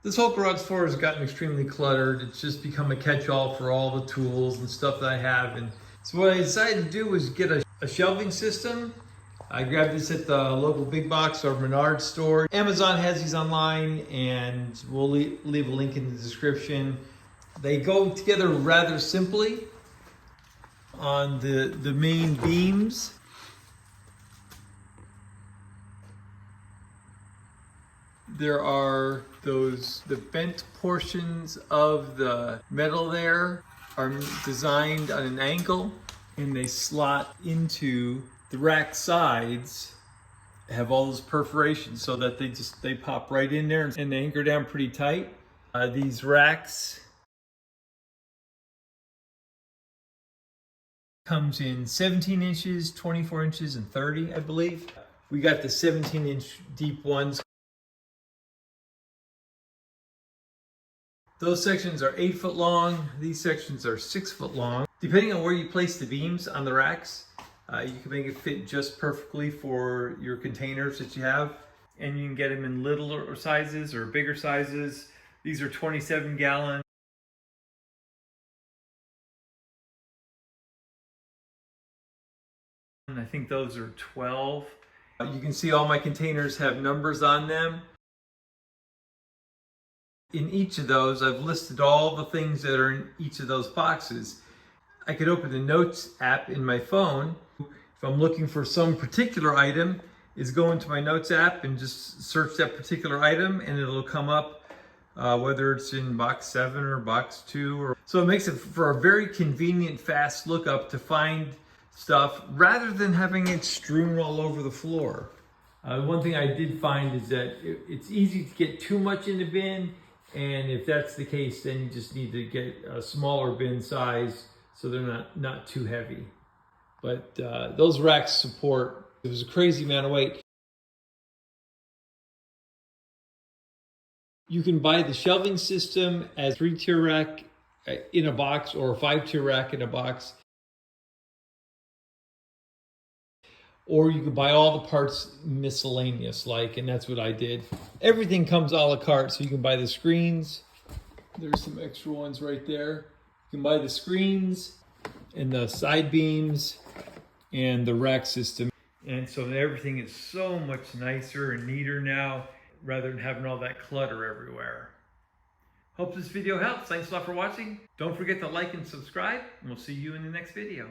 This whole garage floor has gotten extremely cluttered. It's just become a catch-all for all the tools and stuff that I have. And so what I decided to do was get a shelving system. I grabbed this at the local big box or Menards store. Amazon has these online, and we'll leave a link in the description. They go together rather simply on the main beams. There are the bent portions of the metal there are designed on an angle, and they slot into the rack sides, have all those perforations so that they pop right in there and they anchor down pretty tight. These racks comes in 17 inches, 24 inches, and 30, I believe. We got the 17-inch deep ones. Those sections are 8 foot long. These sections are 6 foot long. Depending on where you place the beams on the racks, you can make it fit just perfectly for your containers that you have. And you can get them in littler sizes or bigger sizes. These are 27-gallon. I think those are 12. You can see all my containers have numbers on them. In each of those, I've listed all the things that are in each of those boxes. I could open the Notes app in my phone. If I'm looking for some particular item, is go into my Notes app and just search that particular item, and it'll come up whether it's in box 7 or box 2. So it makes it for a very convenient, fast lookup to find stuff rather than having it strewn all over the floor. One thing I did find is that it's easy to get too much in the bin, and if that's the case, then you just need to get a smaller bin size so they're not too heavy. But those racks support, it was a crazy amount of weight. You can buy the shelving system as 3-tier rack in a box or a 5-tier rack in a box. Or you can buy all the parts miscellaneous, and that's what I did. Everything comes a la carte, so you can buy the screens. There's some extra ones right there. You can buy the screens and the side beams and the rack system. And so everything is so much nicer and neater now, rather than having all that clutter everywhere. Hope this video helps. Thanks a lot for watching. Don't forget to like and subscribe, and we'll see you in the next video.